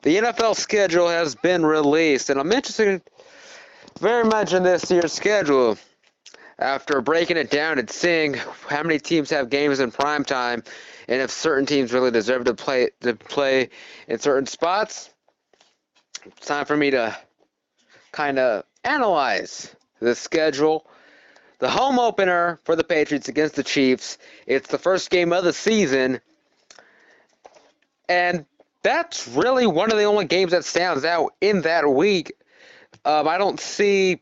The NFL schedule has been released, and I'm interested very much in this year's schedule after breaking it down and seeing how many teams have games in prime time and if certain teams really deserve to play in certain spots. It's time for me to kind of analyze the schedule. The home opener for the Patriots against the Chiefs. It's the first game of the season, and that's really one of the only games that stands out in that week. I don't see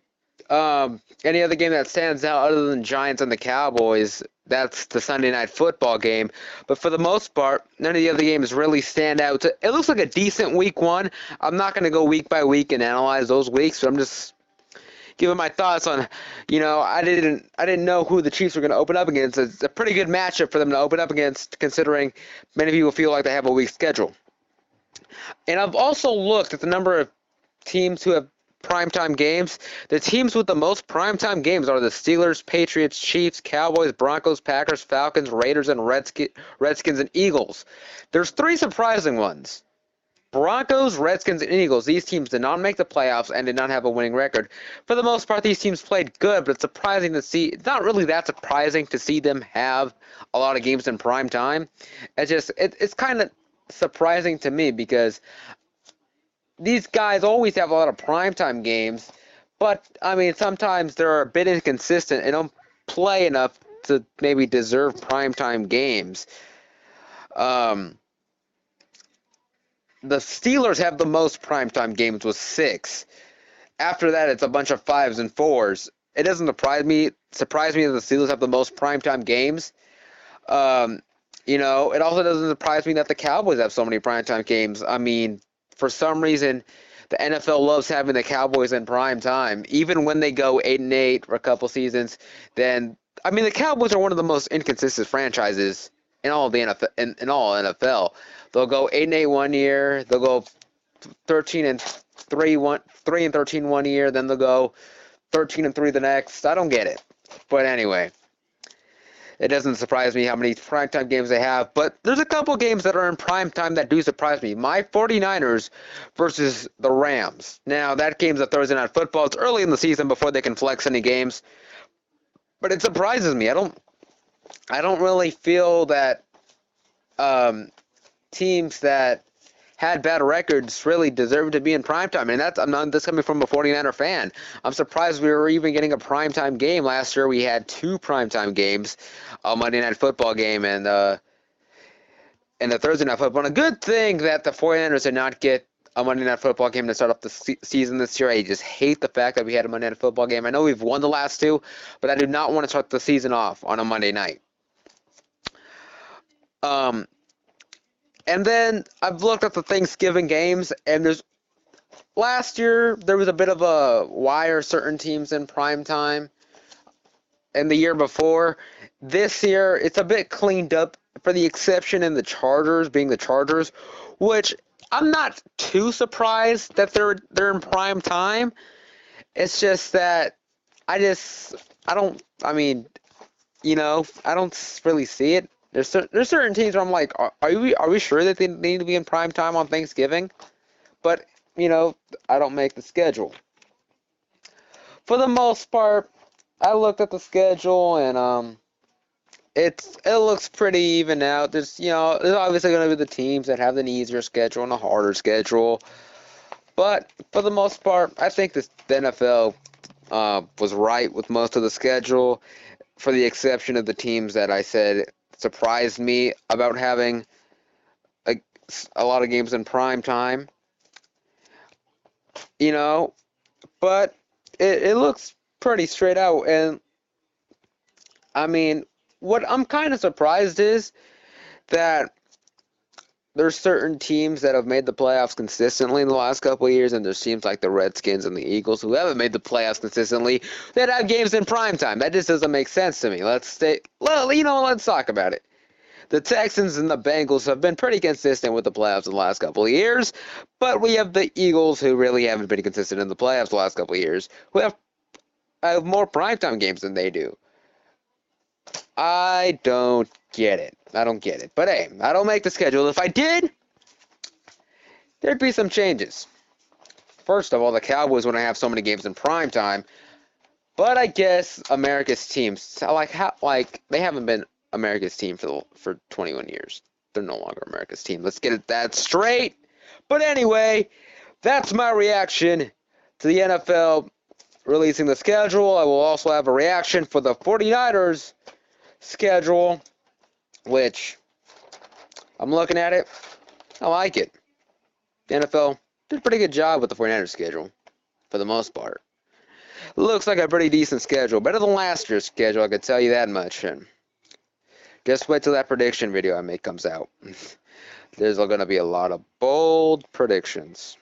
any other game that stands out other than Giants and the Cowboys. That's the Sunday Night Football game. But for the most part, none of the other games really stand out. It looks like a decent week one. I'm not going to go week by week and analyze those weeks, but I'm just giving my thoughts on, I didn't know who the Chiefs were going to open up against. It's a pretty good matchup for them to open up against, considering many people feel like they have a weak schedule. And I've also looked at the number of teams who have primetime games. The teams with the most primetime games are the Steelers, Patriots, Chiefs, Cowboys, Broncos, Packers, Falcons, Raiders, and Redskins and Eagles. There's three surprising ones. Broncos, Redskins, and Eagles. These teams did not make the playoffs and did not have a winning record. For the most part, these teams played good, but it's surprising to see. It's not really that surprising to see them have a lot of games in prime time. It's kind of surprising to me because these guys always have a lot of primetime games, but, sometimes they're a bit inconsistent and don't play enough to maybe deserve primetime games. The Steelers have the most primetime games with 6. After that, it's a bunch of 5s and 4s. It doesn't surprise me that the Steelers have the most primetime games. It also doesn't surprise me that the Cowboys have so many primetime games. For some reason, the NFL loves having the Cowboys in prime time. Even when they go 8-8 for a couple seasons, then the Cowboys are one of the most inconsistent franchises in all of the NFL. In all NFL, they'll go 8-8 one year, they'll go 3-13 one year, then they'll go 13-3 the next. I don't get it, but anyway. It doesn't surprise me how many primetime games they have, but there's a couple games that are in primetime that do surprise me. My 49ers versus the Rams. Now, that game's a Thursday Night Football. It's early in the season before they can flex any games, but it surprises me. I don't really feel that teams that had bad records really deserve to be in primetime. And I'm not this coming from a 49er fan. I'm surprised we were even getting a primetime game. Last year we had 2 primetime games, a Monday Night Football game and a Thursday Night Football. And a good thing that the 49ers did not get a Monday Night Football game to start off the season this year. I just hate the fact that we had a Monday Night Football game. I know we've won the last 2, but I do not want to start the season off on a Monday night. And then I've looked at the Thanksgiving games, and last year there was a bit of a why are certain teams in prime time, and the year before. This year it's a bit cleaned up, for the exception in the Chargers, being the Chargers, which I'm not too surprised that they're in prime time. It's just that I don't really see it. There's certain teams where I'm like, are we sure that they need to be in prime time on Thanksgiving? But, I don't make the schedule. For the most part, I looked at the schedule and it looks pretty even out. There's obviously going to be the teams that have an easier schedule and a harder schedule. But for the most part, I think the NFL was right with most of the schedule, for the exception of the teams that I said surprised me about having a lot of games in prime time. But it looks pretty straight out. And what I'm kind of surprised is that there's certain teams that have made the playoffs consistently in the last couple of years, and there seems like the Redskins and the Eagles, who haven't made the playoffs consistently, that have games in primetime. That just doesn't make sense to me. Let's talk about it. The Texans and the Bengals have been pretty consistent with the playoffs in the last couple of years, but we have the Eagles, who really haven't been consistent in the playoffs the last couple of years, who have more primetime games than they do. I don't get it. But hey, I don't make the schedule. If I did, there'd be some changes. First of all, the Cowboys wouldn't have so many games in prime time, but I guess America's teams, they haven't been America's team for 21 years. They're no longer America's team. Let's get that straight. But anyway, that's my reaction to the NFL releasing the schedule. I will also have a reaction for the 49ers schedule, which I'm looking at it. I like it. The NFL did a pretty good job with the 49ers schedule, for the most part. Looks like a pretty decent schedule. Better than last year's schedule, I can tell you that much. And just wait till that prediction video I make comes out. There's going to be a lot of bold predictions.